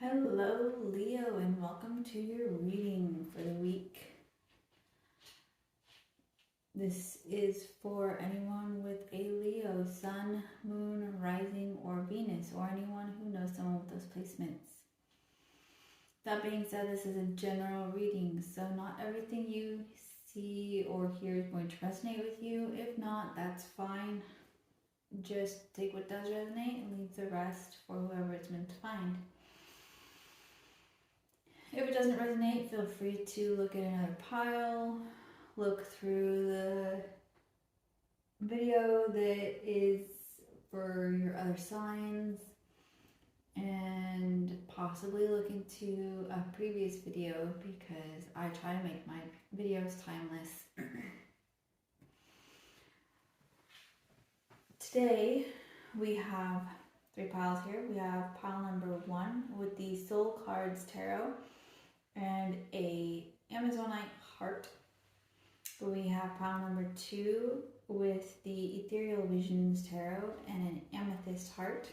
Hello, Leo, and welcome to your reading for the week. This is for anyone with a Leo, Sun, Moon, Rising, or Venus, or anyone who knows someone with those placements. That being said, this is a general reading, so not everything you see or hear is going to resonate with you. If not, that's fine. Just take what does resonate and leave the rest for whoever it's meant to find. If it doesn't resonate, feel free to look at another pile, look through the video that is for your other signs, and possibly look into a previous video because I try to make my videos timeless. Today we have 3 piles here. We have pile number 1 with the Soul Cards Tarot and a Amazonite heart. We have pile number 2 with the Ethereal Visions Tarot and an Amethyst heart.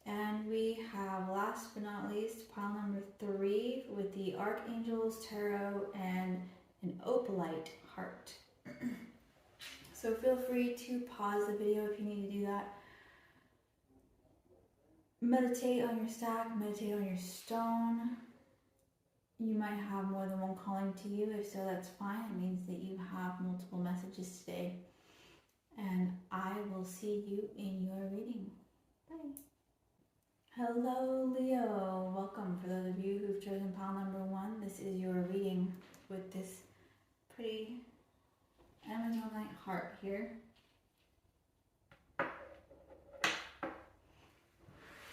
And we have, last but not least, pile number 3 with the Archangels Tarot and an Opalite heart. So feel free to pause the video if you need to do that. Meditate on your stack, meditate on your stone. You might have more than one calling to you. If so, that's fine. It means that you have multiple messages today. And I will see you in your reading. Bye. Hello, Leo. Welcome. For those of you who've chosen pile number 1, this is your reading with this pretty Amazonite heart here.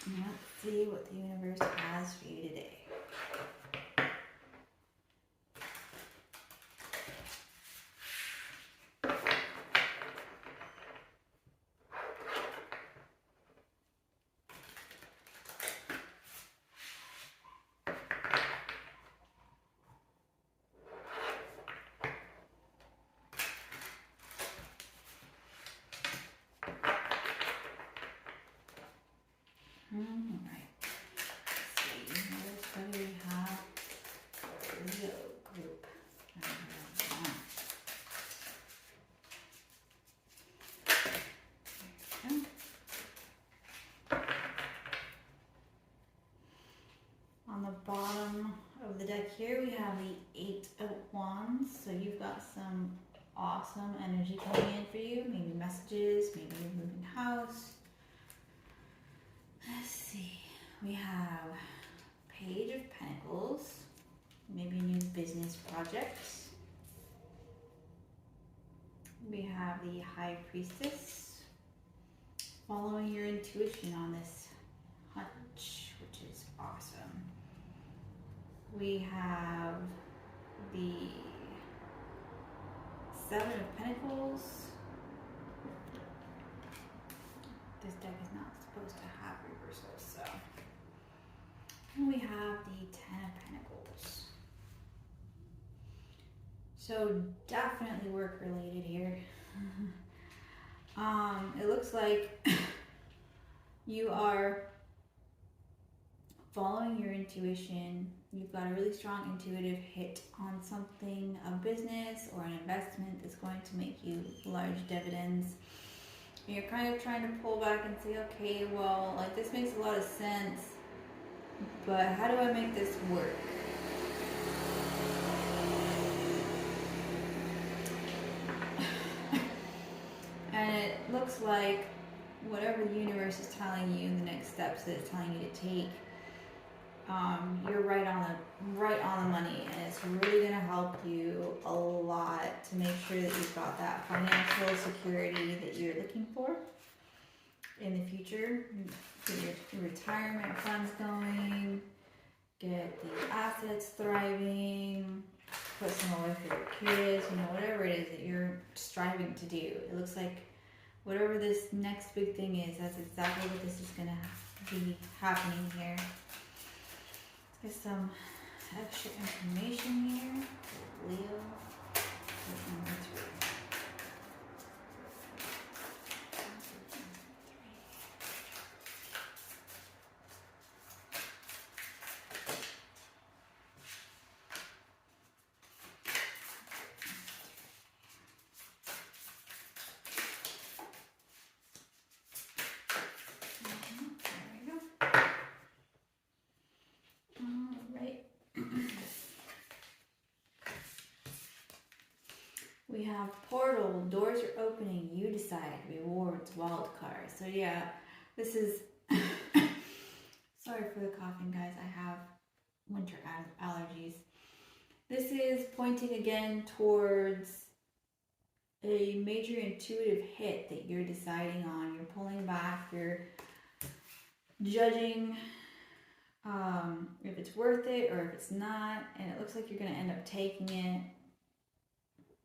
And let's see what the universe has for you today. Alright, let's see, what do we have for Leo group? On the bottom of the deck here, we have the 8 of Wands. So you've got some awesome energy coming in for you. Maybe messages, maybe you're moving house. Let's see, we have Page of Pentacles, maybe a new business project. We have the High Priestess, following your intuition on this hunch, which is awesome. We have the 7 of Pentacles. This deck is not supposed to have reversals, so. And we have the 10 of Pentacles. So definitely work related here. It looks like you are following your intuition. You've got a really strong intuitive hit on something, a business or an investment that's going to make you large dividends. You're kind of trying to pull back and say, okay, well, like this makes a lot of sense, but how do I make this work? And it looks like whatever the universe is telling you, the next steps that it's telling you to take, you're right on the money, and it's really going to help you a lot to make sure that you've got that financial security that you're looking for in the future. Get your retirement funds going, get the assets thriving, put some away for your kids, whatever it is that you're striving to do. It looks like whatever this next big thing is, that's exactly what this is going to be happening here. Let's get some extra information here. Leo, number 3. We have portal, doors are opening, you decide, rewards, wild card. So yeah, this is, sorry for the coughing guys, I have winter allergies. This is pointing again towards a major intuitive hit that you're deciding on. You're pulling back, you're judging if it's worth it or if it's not, and it looks like you're going to end up taking it.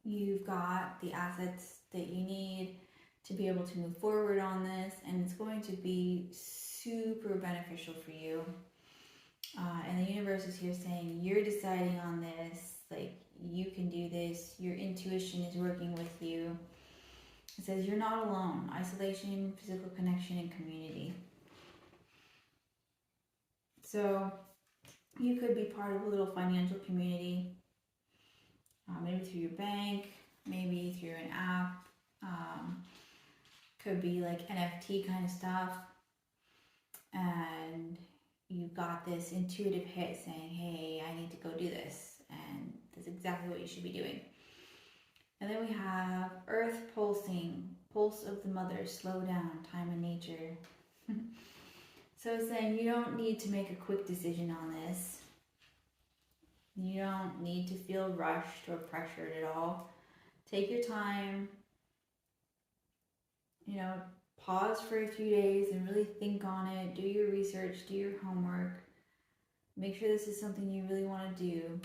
You've got the assets that you need to be able to move forward on this, and it's going to be super beneficial for you. And the universe is here saying you're deciding on this, like you can do this, your intuition is working with you. It says you're not alone. Isolation, physical connection, and community. So you could be part of a little financial community, maybe through your bank, maybe through an app, could be like NFT kind of stuff, and you got this intuitive hit saying, hey, I need to go do this, and that's exactly what you should be doing. And then we have Earth pulsing, pulse of the mother, slow down, time in nature. So it's saying you don't need to make a quick decision on this. You don't need to feel rushed or pressured at all. Take your time, pause for a few days and really think on it. Do your research, do your homework. Make sure this is something you really want to do.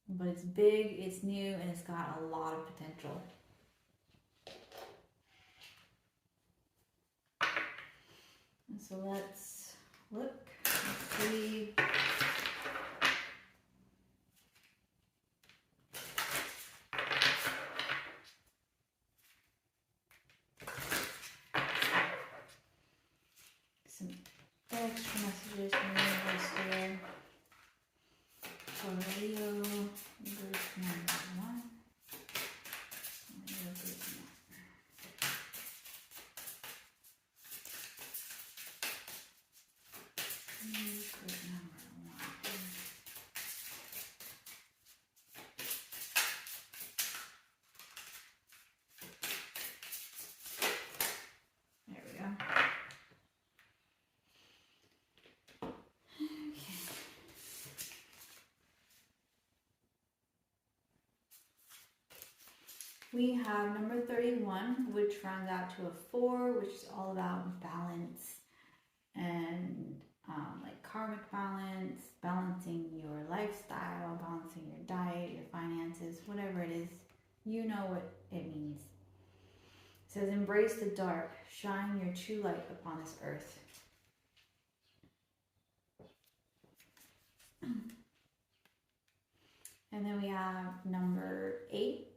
But it's big, it's new, and it's got a lot of potential. And so let's look, let's see. Some extra messages from the universe here. For Leo, group number 1. Leo group number 1. There we go. We have number 31, which rounds out to a 4, which is all about balance and like karmic balance, balancing your lifestyle, balancing your diet, your finances, whatever it is, you know what it means. It says, embrace the dark, shine your true light upon this earth. And then we have number 8.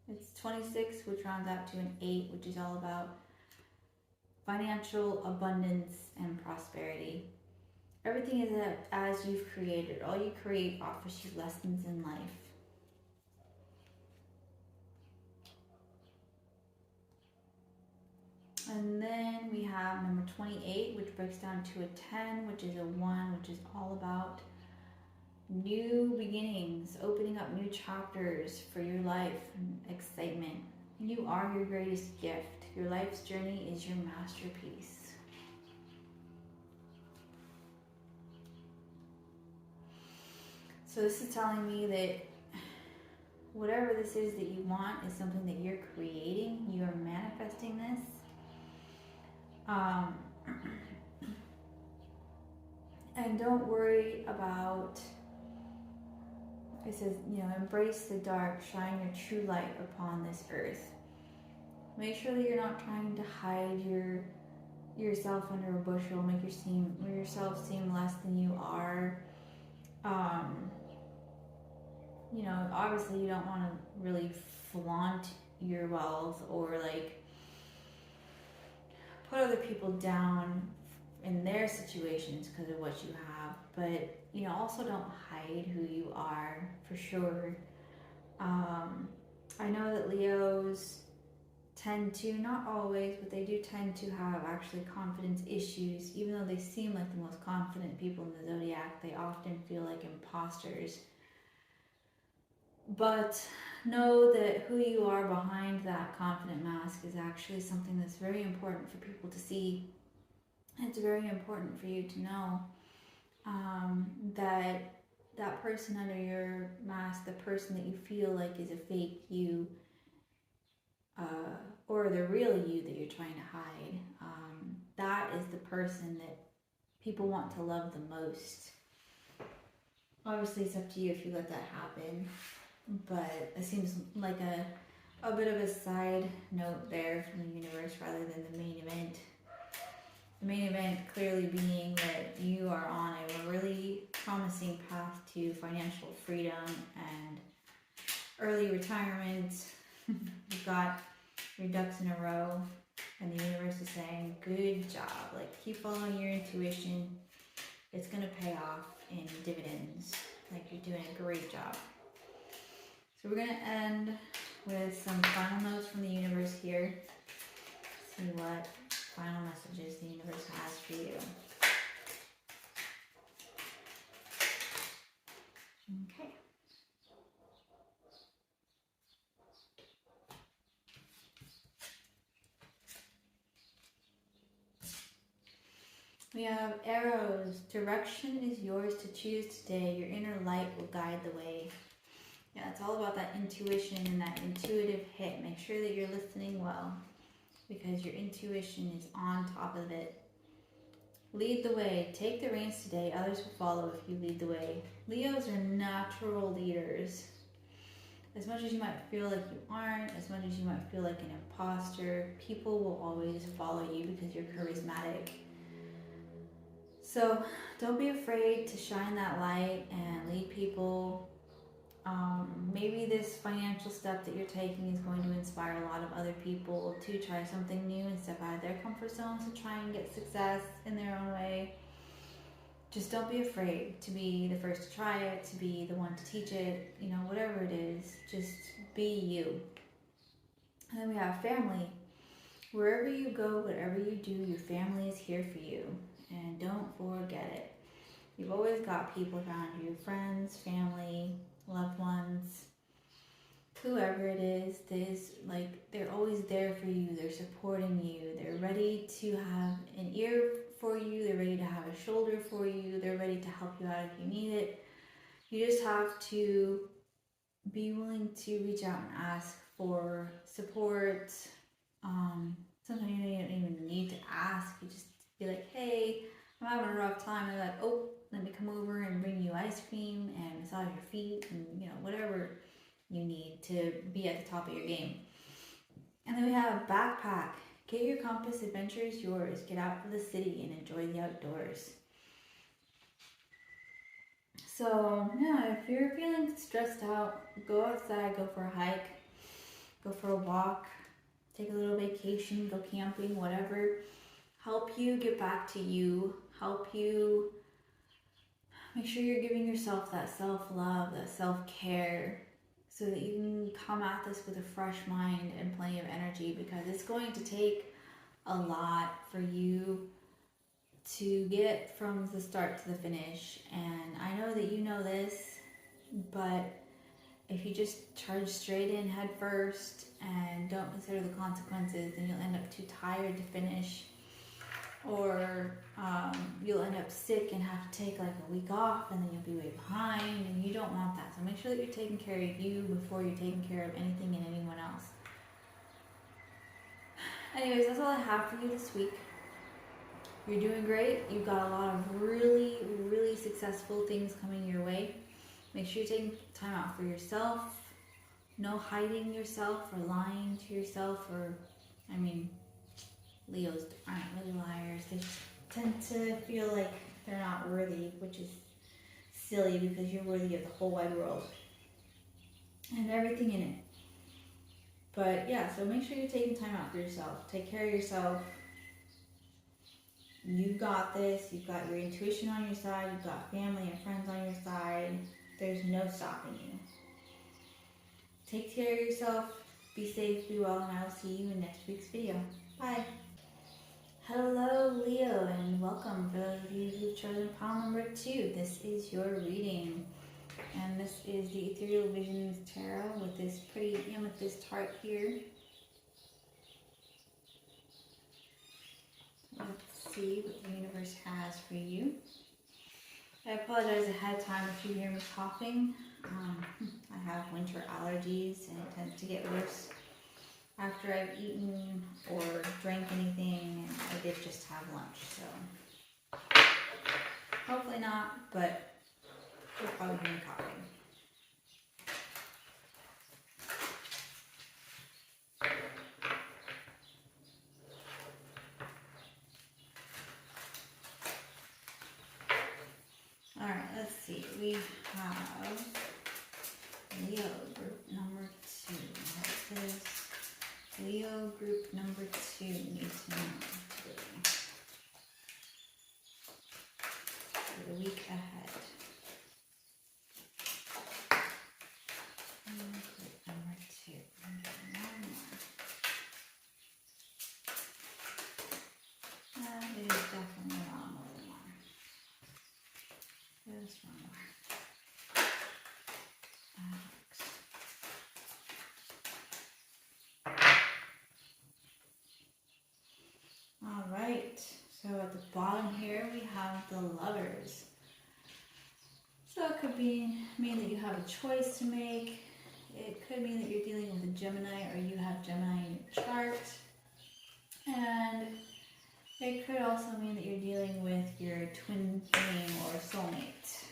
It's 26, which rounds out to an 8, which is all about financial abundance and prosperity. Everything is as you've created. All you create offers you lessons in life. And then we have number 28, which breaks down to a 10, which is a 1, which is all about new beginnings, opening up new chapters for your life, and excitement. You are your greatest gift. Your life's journey is your masterpiece. So this is telling me that whatever this is that you want is something that you're creating. You are manifesting this. And don't worry about, it says, embrace the dark, shine your true light upon this earth. Make sure that you're not trying to hide yourself under a bushel, make yourself seem less than you are. Obviously you don't want to really flaunt your wealth or like put other people down in their situations because of what you have, but also don't hide who you are, for sure. I know that Leos tend to, not always, but they do tend to have actually confidence issues. Even though they seem like the most confident people in the zodiac, they often feel like imposters. But know that who you are behind that confident mask is actually something that's very important for people to see. It's very important for you to know that that person under your mask, the person that you feel like is a fake you, or the real you that you're trying to hide, that is the person that people want to love the most. Obviously, it's up to you if you let that happen, but it seems like a bit of a side note there from the universe rather than the main event. The main event clearly being that you are on a really promising path to financial freedom and early retirement. You've got your ducks in a row, and the universe is saying, good job. Like, keep following your intuition. It's going to pay off in dividends. Like, you're doing a great job. So we're going to end with some final notes from the universe here. See what final messages the universe has for you. Okay. We have arrows. Direction is yours to choose today. Your inner light will guide the way. Yeah, it's all about that intuition and that intuitive hit. Make sure that you're listening well, because your intuition is on top of it. Lead the way. Take the reins today. Others will follow if you lead the way. Leos are natural leaders. As much as you might feel like you aren't, as much as you might feel like an imposter, people will always follow you because you're charismatic. So don't be afraid to shine that light and lead people. Maybe this financial step that you're taking is going to inspire a lot of other people to try something new and step out of their comfort zones and try and get success in their own way. Just don't be afraid to be the first to try it, to be the one to teach it, you know, whatever it is, just be you. And then we have family. Wherever you go, whatever you do, your family is here for you. And don't forget it. You've always got people around you, friends, family, loved ones, whoever it is, they're always there for you. They're supporting you. They're ready to have an ear for you. They're ready to have a shoulder for you. They're ready to help you out if you need it. You just have to be willing to reach out and ask for support. Sometimes you don't even need to ask. You just be like, hey, I'm having a rough time. They're like, oh, let me come over and bring you ice cream and massage your feet and, you know, whatever you need to be at the top of your game. And then we have backpack. Get your compass. Adventure is yours. Get out of the city and enjoy the outdoors. So, yeah, if you're feeling stressed out, go outside, go for a hike, go for a walk, take a little vacation, go camping, whatever. Help you get back to you. Help you make sure you're giving yourself that self-love, that self-care, so that you can come at this with a fresh mind and plenty of energy, because it's going to take a lot for you to get from the start to the finish. And I know that you know this, but if you just charge straight in head first and don't consider the consequences, then you'll end up too tired to finish, or you'll end up sick and have to take like a week off, and then you'll be way behind, and you don't want that. So make sure that you're taking care of you before you're taking care of anything and anyone else. Anyways, that's all I have for you this week. You're doing great. You've got a lot of really, really successful things coming your way. Make sure you're taking time out for yourself. No hiding yourself or lying to yourself, or, I mean, Leos aren't really liars. They just tend to feel like they're not worthy, which is silly, because you're worthy of the whole wide world and everything in it. But yeah, so make sure you're taking time out for yourself. Take care of yourself. You've got this. You've got your intuition on your side. You've got family and friends on your side. There's no stopping you. Take care of yourself. Be safe, be well, and I will see you in next week's video. Bye. Hello, Leo, and welcome. For those of you who've chosen pile number 2, this is your reading. And this is the Ethereal Visions Tarot with this pretty amethyst heart here. Let's see what the universe has for you. I apologize ahead of time if you hear me coughing. I have winter allergies and it tends to get worse after I've eaten or drank anything. I did just have lunch, so hopefully not, but you'll probably hear me coughing. Alright, let's see. We have Leo group number 2. What does Leo group number 2 need to know today? For the week ahead. Group number 2. One more. That is definitely a lot more than one. Just one more. Alright, so at the bottom here we have the Lovers. So it could mean that you have a choice to make. It could mean that you're dealing with a Gemini or you have Gemini in your chart. And it could also mean that you're dealing with your twin flame or soulmate.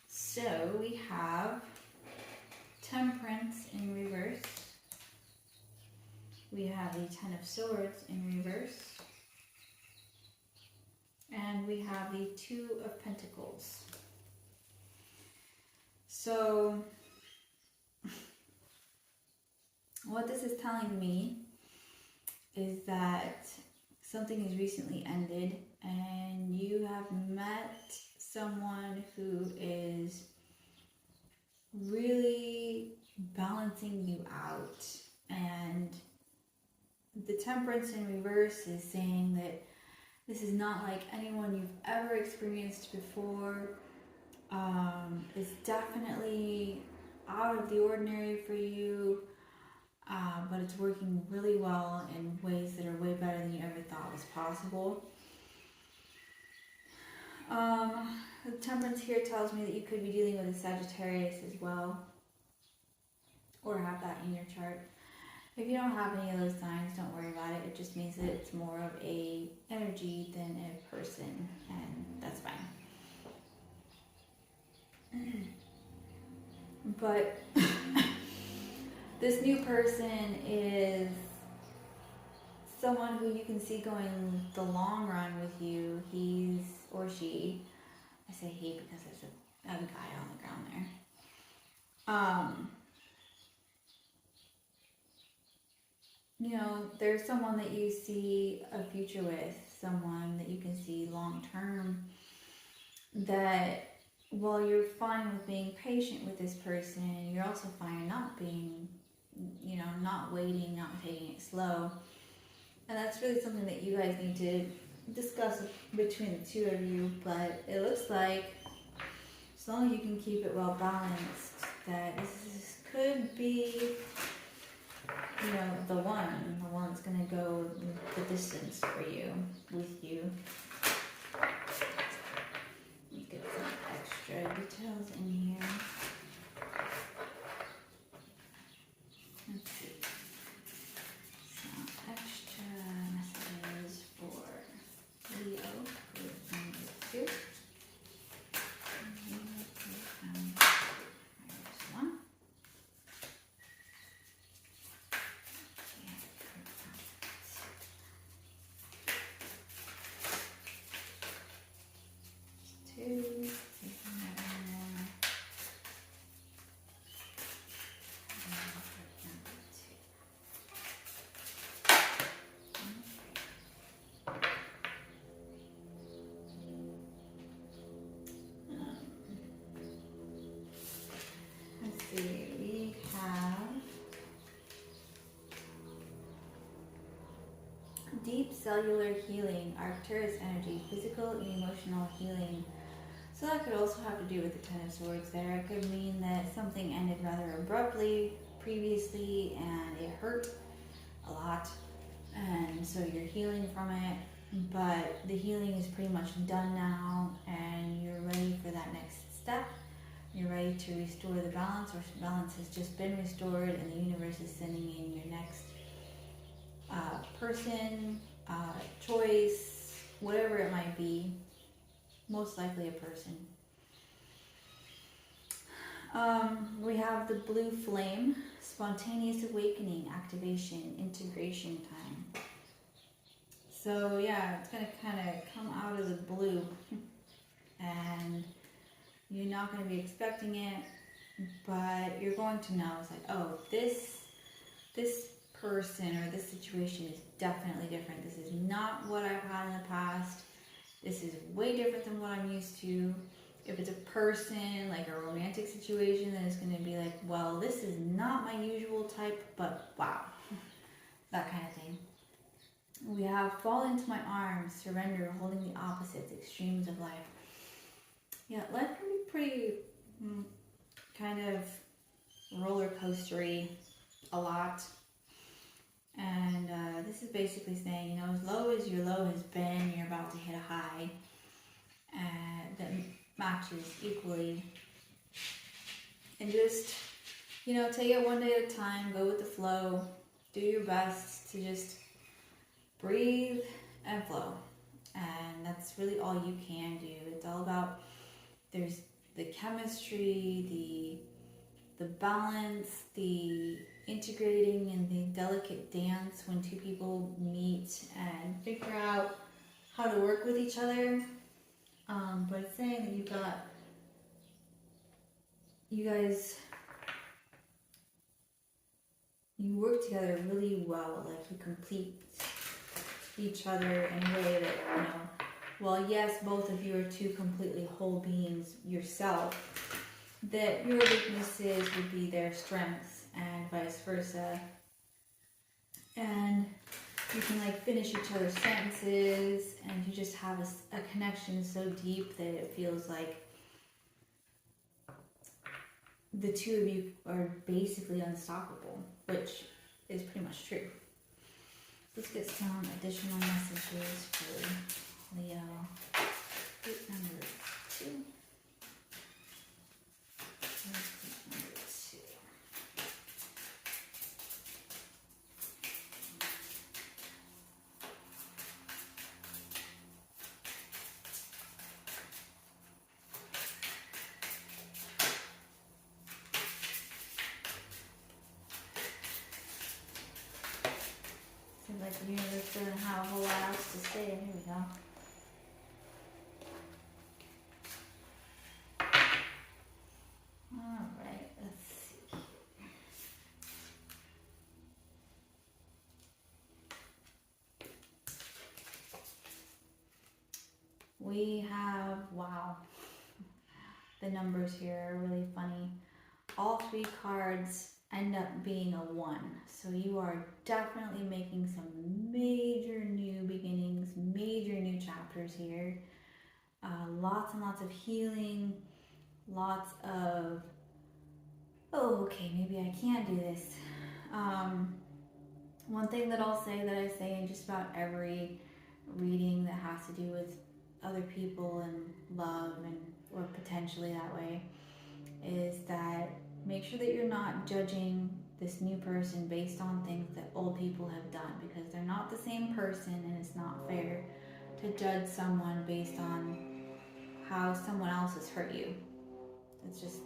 So we have Temperance in reverse. We have the Ten of Swords in reverse. And we have the Two of Pentacles. So what this is telling me is that something has recently ended and you have met someone who is really balancing you out. And the Temperance in reverse is saying that this is not like anyone you've ever experienced before. It's definitely out of the ordinary for you, but it's working really well in ways that are way better than you ever thought was possible. The Temperance here tells me that you could be dealing with a Sagittarius as well, or have that in your chart. If you don't have any of those signs, don't worry about it. It just means that it's more of a energy than a person, and that's fine. But this new person is someone who you can see going the long run with you. He's or she, I say he because there's a guy on the ground there. You know, there's someone that you see a future with, someone that you can see long term, that while you're fine with being patient with this person, you're also fine not being, you know, not waiting, not taking it slow. And that's really something that you guys need to discuss between the two of you. But it looks like as long as you can keep it well balanced, that this could be, you know, the one that's going to go the distance for you, with you. Let's get some extra details in here. Let's see. Some extra messages for Leo group number 2. Leo group number 1. We have deep cellular healing, Arcturus energy, physical and emotional healing. So that could also have to do with the Ten of Swords there. It could mean that something ended rather abruptly previously and it hurt a lot. And so you're healing from it, but the healing is pretty much done now and you're ready for that next step. You're ready to restore the balance, or balance has just been restored and the universe is sending in your next person, choice, whatever it might be. Most likely a person. We have the blue flame, spontaneous awakening, activation, integration time. So yeah, it's going to kind of come out of the blue and you're not going to be expecting it, but you're going to know. It's like, oh, this person or this situation is definitely different. This is not what I've had in the past. This is way different than what I'm used to. If it's a person, like a romantic situation, then it's going to be like, well, this is not my usual type, but wow. That kind of thing. We have fall into my arms, surrender, holding the opposites, extremes of life. Yeah, life can be pretty kind of roller coastery a lot. And this is basically saying, you know, as low as your low has been, you're about to hit a high that matches equally. And just, you know, take it one day at a time, go with the flow, do your best to just breathe and flow. And that's really all you can do. It's all about, there's the chemistry, the balance, the integrating and the delicate dance when two people meet and figure out how to work with each other. But it's saying that you guys, you work together really well, like you complete each other in a way that, you know, well, yes, both of you are two completely whole beings yourself, that your weaknesses would be their strengths and vice versa. And you can like finish each other's sentences and you just have a connection so deep that it feels like the two of you are basically unstoppable, which is pretty much true. Let's get some additional messages for Leo. Group number 2. Seems like the universe doesn't have a whole lot else to say. Here we go. Alright, let's see. We have, wow, the numbers here are really funny. All 3 cards end up being a 1. So you are definitely making some major new beginnings, major new chapters here. Lots and lots of healing, lots of, oh, okay, maybe I can do this. One thing that I'll say that I say in just about every reading that has to do with other people and love and or potentially that way is that make sure that you're not judging this new person based on things that old people have done, because they're not the same person and it's not fair to judge someone based on how someone else has hurt you. It's just,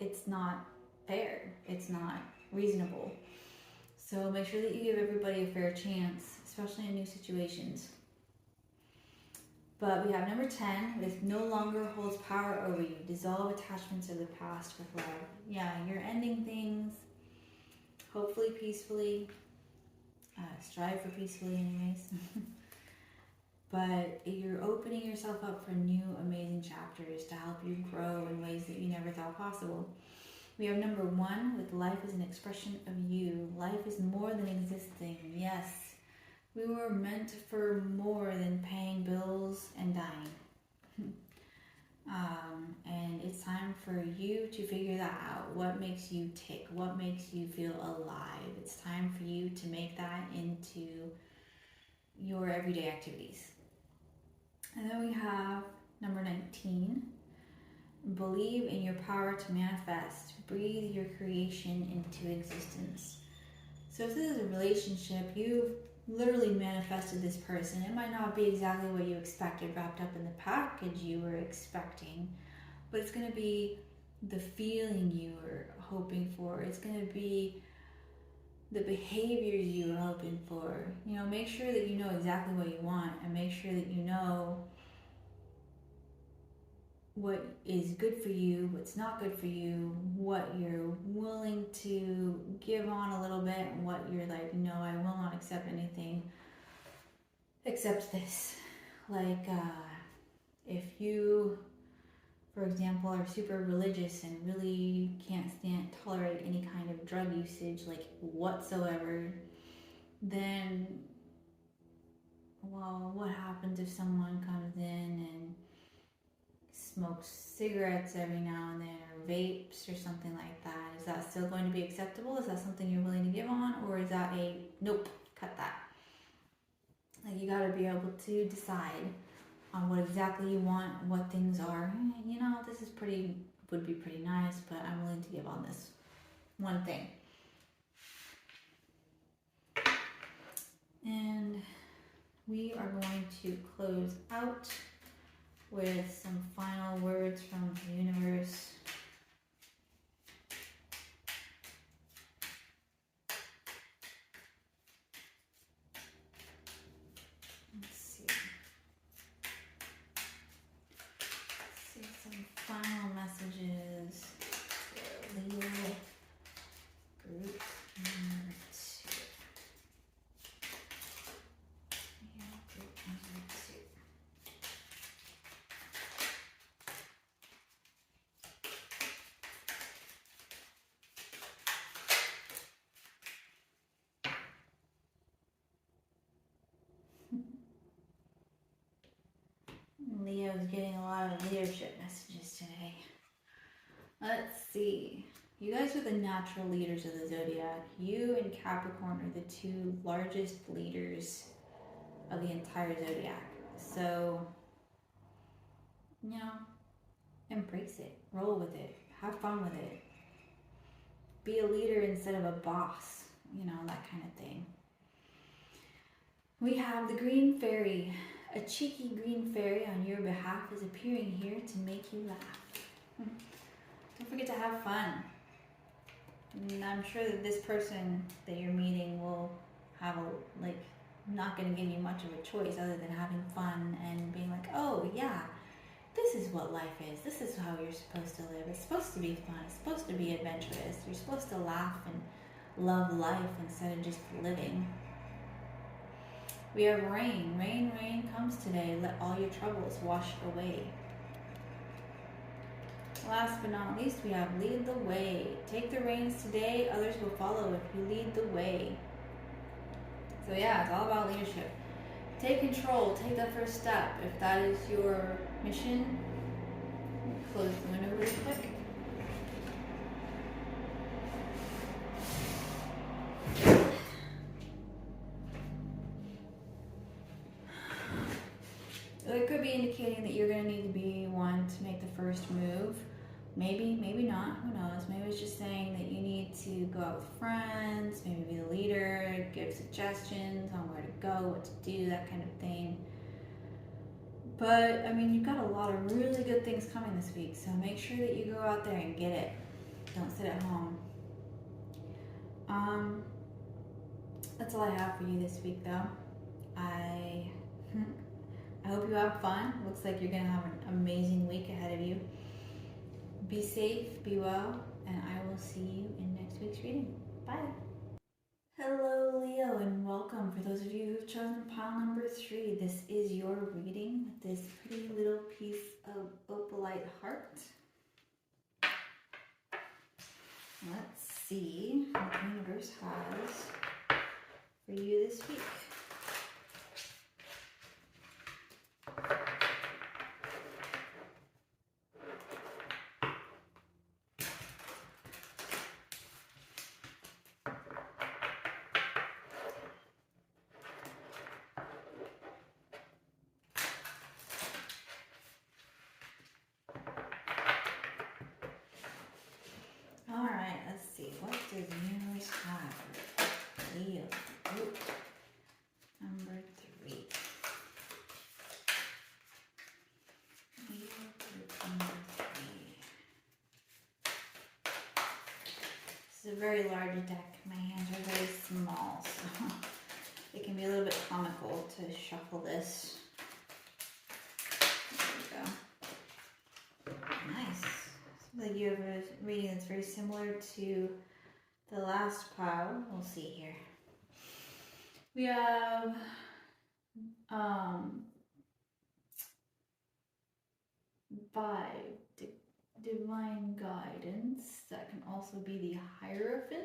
it's not fair. It's not reasonable. So make sure that you give everybody a fair chance, especially in new situations. But we have number 10, with no longer holds power over you. Dissolve attachments of the past with love. Yeah, you're ending things, hopefully peacefully. Strive for peacefully anyways. But you're opening yourself up for new amazing chapters to help you grow in ways that you never thought possible. We have number 1, with life is an expression of you. Life is more than existing. Yes. We were meant for more than paying bills and dying. to figure that out. What makes you tick? What makes you feel alive? It's time for you to make that into your everyday activities. And then we have number 19. Believe in your power to manifest. Breathe your creation into existence. So if this is a relationship, you've literally manifested this person. It might not be exactly what you expected wrapped up in the package you were expecting, but it's going to be the feeling you were hoping for. It's going to be the behaviors you were hoping for. You know, make sure that you know exactly what you want, and make sure that you know what is good for you, what's not good for you, what you're willing to give on a little bit, and what you're like, no, I will not accept anything except this. Like, if you, for example, are super religious and really can't tolerate any kind of drug usage, like whatsoever, then, well, what happens if someone comes in and smokes cigarettes every now and then, or vapes or something like that? Is that still going to be acceptable? Is that something you're willing to give on? Or is that a nope, cut that? Like, you gotta be able to decide on what exactly you want, what things are, you know, this is would be pretty nice, but I'm willing to give on this one thing. And we are going to close out with some final words from the universe. Let's see some final messages for Leo group number 2. Leo group number 2. Leo's getting a lot of leadership messages today. Let's see. You guys are the natural leaders of the zodiac. You and Capricorn are the 2 largest leaders of the entire zodiac. So, you know, embrace it. Roll with it. Have fun with it. Be a leader instead of a boss. You know, that kind of thing. We have the green fairy. A cheeky green fairy on your behalf is appearing here to make you laugh. Don't forget to have fun. And I'm sure that this person that you're meeting will have not going to give you much of a choice other than having fun and being like, oh yeah, this is what life is. This is how you're supposed to live. It's supposed to be fun. It's supposed to be adventurous. You're supposed to laugh and love life instead of just living. We have rain. Rain comes today. Let all your troubles wash away. Last but not least, we have lead the way. Take the reins today. Others will follow if you lead the way. So yeah, it's all about leadership. Take control. Take that first step. If that is your mission, close the window really quick. It could be indicating that you're going to need to be one to make the first move. Maybe not. Who knows? Maybe it's just saying that you need to go out with friends, maybe be the leader, give suggestions on where to go, what to do, that kind of thing. But, I mean, you've got a lot of really good things coming this week, so make sure that you go out there and get it. Don't sit at home. That's all I have for you this week, though. I hope you have fun. Looks like you're going to have an amazing week ahead of you. Be safe, be well, and I will see you in next week's reading. Bye. Hello, Leo, and welcome. For those of you who've chosen pile number 3, this is your reading with this pretty little piece of Opalite heart. Let's see what the universe has for you this week. a very large deck. My hands are very small, so it can be a little bit comical to shuffle this. There we go. Nice. Seems like you have a reading that's very similar to the last pile. We'll see here. We have divine guidance. That can also be the Hierophant.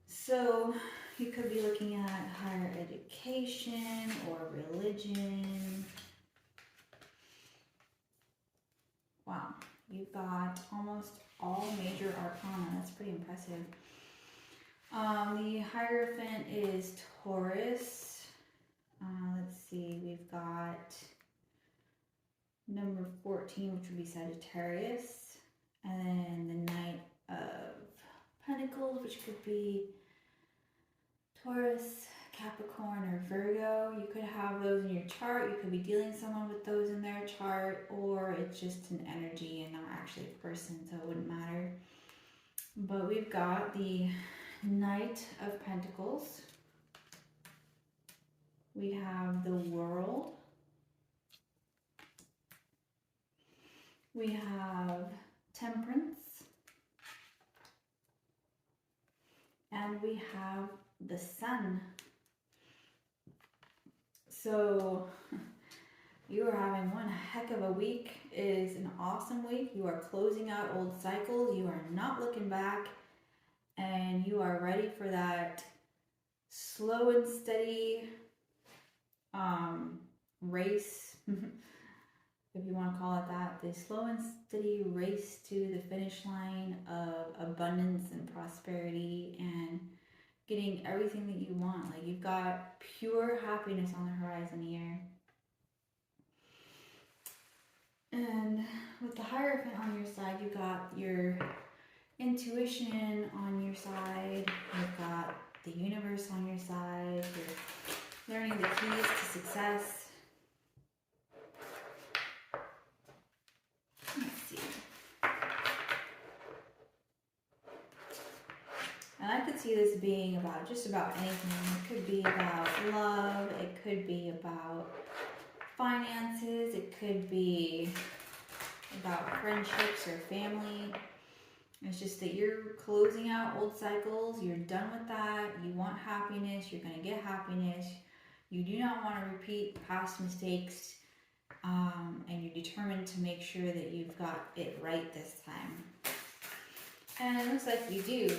So you could be looking at higher education or religion. Wow, you've got almost all major arcana. That's pretty impressive. The Hierophant is Taurus. Let's see, we've got number 14, which would be Sagittarius. And then the Knight of Pentacles, which could be Taurus, Capricorn, or Virgo. You could have those in your chart. You could be dealing someone with those in their chart, or it's just an energy and not actually a person, so it wouldn't matter. But we've got the Knight of Pentacles. We have the World. We have Temperance. And we have the Sun. So you are having one heck of a week. It is an awesome week. You are closing out old cycles. You are not looking back. And you are ready for that slow and steady race, if you want to call it that, the slow and steady race to the finish line of abundance and prosperity and getting everything that you want. Like, you've got pure happiness on the horizon here. And with the Hierophant on your side, you've got your intuition on your side, you've got the universe on your side, you're learning the keys to success. Let's see. And I could see this being about just about anything. It could be about love, it could be about finances, it could be about friendships or family. It's just that you're closing out old cycles, you're done with that, you want happiness, you're going to get happiness, you do not want to repeat past mistakes, and you're determined to make sure that you've got it right this time. And it looks like you do,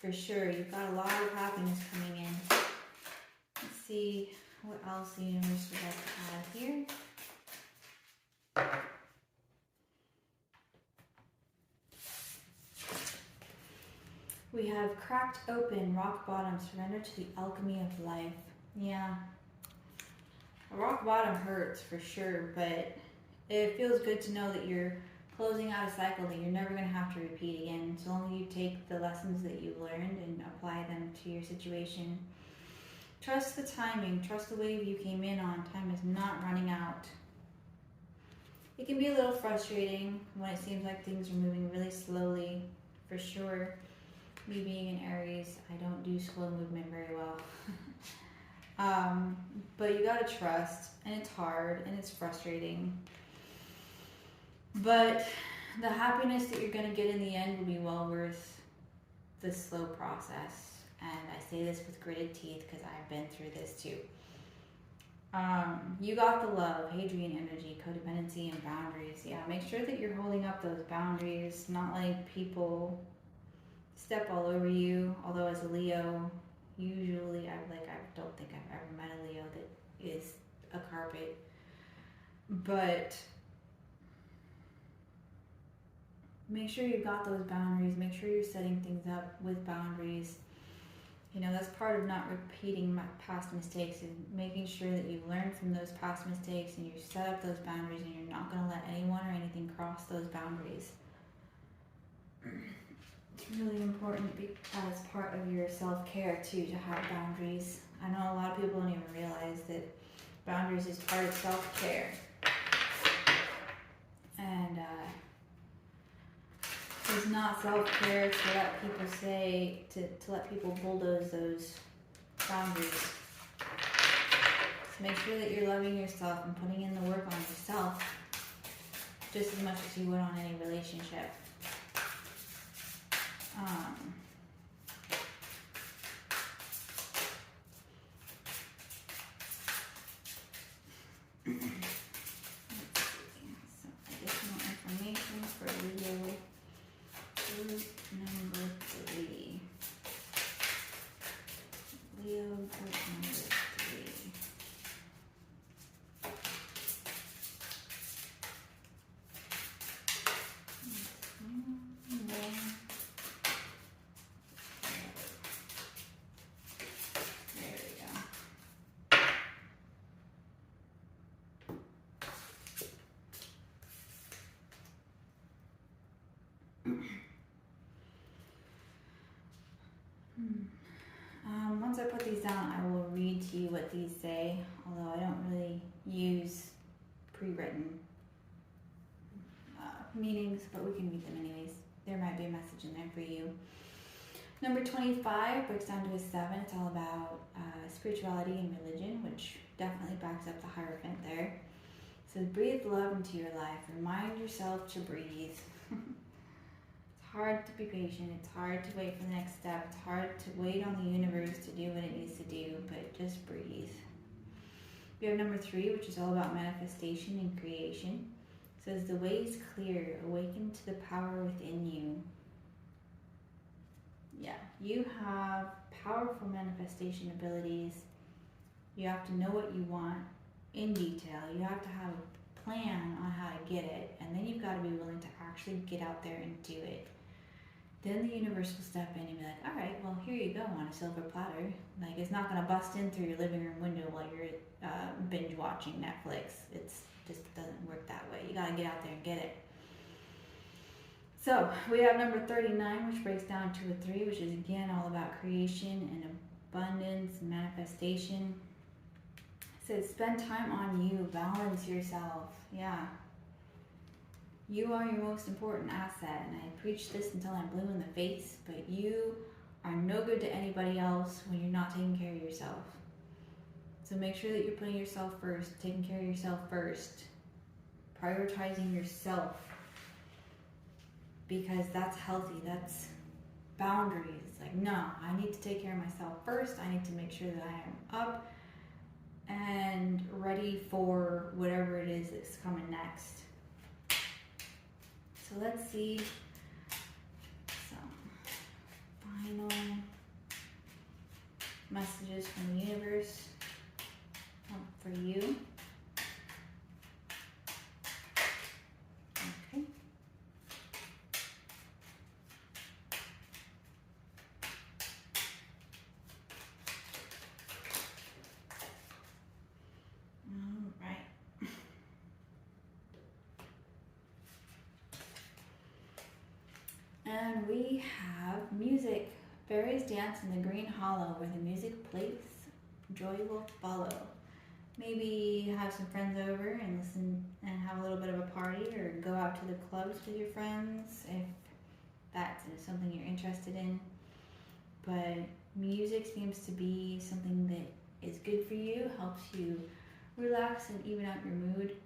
for sure. You've got a lot of happiness coming in. Let's see what else the universe would like to have here. We have cracked open, rock bottom, surrender to the alchemy of life. Yeah. A rock bottom hurts for sure, but it feels good to know that you're closing out a cycle that you're never going to have to repeat again. So long as you take the lessons that you've learned and apply them to your situation. Trust the timing. Trust the wave you came in on. Time is not running out. It can be a little frustrating when it seems like things are moving really slowly, for sure. Me being an Aries, I don't do slow movement very well. But you gotta trust, and it's hard, and it's frustrating. But the happiness that you're gonna get in the end will be well worth the slow process. And I say this with gritted teeth because I've been through this too. You got the love, Hadrian energy, codependency, and boundaries. Yeah, make sure that you're holding up those boundaries, not like people step all over you. Although as a Leo, usually I don't think I've ever met a Leo that is a carpet. But make sure you've got those boundaries. Make sure you're setting things up with boundaries. You know, that's part of not repeating past mistakes, and making sure that you learn from those past mistakes and you set up those boundaries, and you're not going to let anyone or anything cross those boundaries. It's really important as part of your self-care too, to have boundaries. I know a lot of people don't even realize that boundaries is part of self-care. And there's not self-care to let people say, to let people bulldoze those boundaries. So make sure that you're loving yourself and putting in the work on yourself just as much as you would on any relationship. Additional information for Leo group number 3. Leo group number 3. There we go. Once I put these down, I will read to you what these say, although I don't really use pre-written meanings, but we can read them anyways. There might be a message in there for you. Number 25 breaks down to a 7. It's all about spirituality and religion, which definitely backs up the Hierophant there. It says, breathe love into your life. Remind yourself to breathe. It's hard to be patient. It's hard to wait for the next step. It's hard to wait on the universe to do what it needs to do, but just breathe. We have number 3, which is all about manifestation and creation. It says, the way is clear. Awaken to the power within you. Yeah, you have powerful manifestation abilities. You have to know what you want in detail. You have to have a plan on how to get it, and then you've got to be willing to actually get out there and do it. Then the universe will step in and be like, all right, well, here you go on a silver platter. Like, it's not going to bust in through your living room window while you're binge watching Netflix. It's just doesn't work that way. You got to get out there and get it. So we have number 39, which breaks down to a 3, which is again all about creation and abundance and manifestation. It says, spend time on you, balance yourself. Yeah. You are your most important asset, and I preach this until I'm blue in the face, but you are no good to anybody else when you're not taking care of yourself. So make sure that you're putting yourself first, taking care of yourself first, prioritizing yourself, because that's healthy. That's boundaries. Like, no, I need to take care of myself first. I need to make sure that I am up and ready for whatever it is that's coming next. So let's see some final messages from the universe for you. Okay. All right. And we have music. Fairies dance in the green hollow where the music plays. Joy will follow. Maybe have some friends over and listen and have a little bit of a party, or go out to the clubs with your friends if that's something you're interested in. But music seems to be something that is good for you, helps you relax and even out your mood.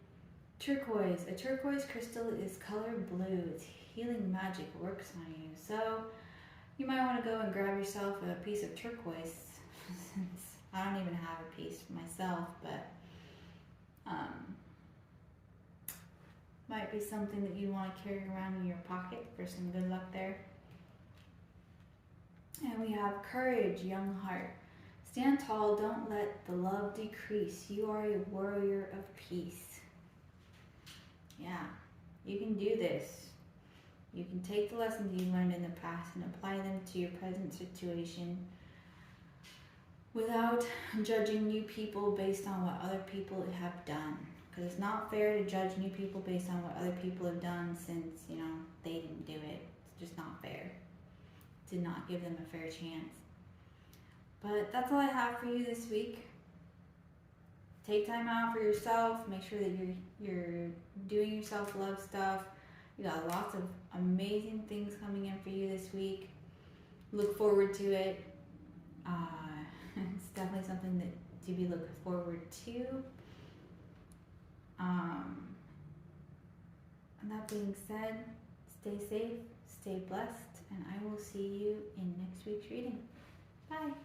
Turquoise. A turquoise crystal is color blue. It's healing magic works on you. So you might want to go and grab yourself a piece of turquoise. Since I don't even have a piece for myself, but might be something that you want to carry around in your pocket for some good luck there. And we have courage, young heart. Stand tall, don't let the love decrease. You are a warrior of peace. Yeah, you can do this. You can take the lessons you learned in the past and apply them to your present situation without judging new people based on what other people have done. Because it's not fair to judge new people based on what other people have done, since, you know, they didn't do it. It's just not fair to not give them a fair chance. But that's all I have for you this week. Take time out for yourself. Make sure that you're doing your self-love stuff. We got lots of amazing things coming in for you this week. Look forward to it. It's definitely something to be looking forward to. And that being said, stay safe, stay blessed, and I will see you in next week's reading. Bye.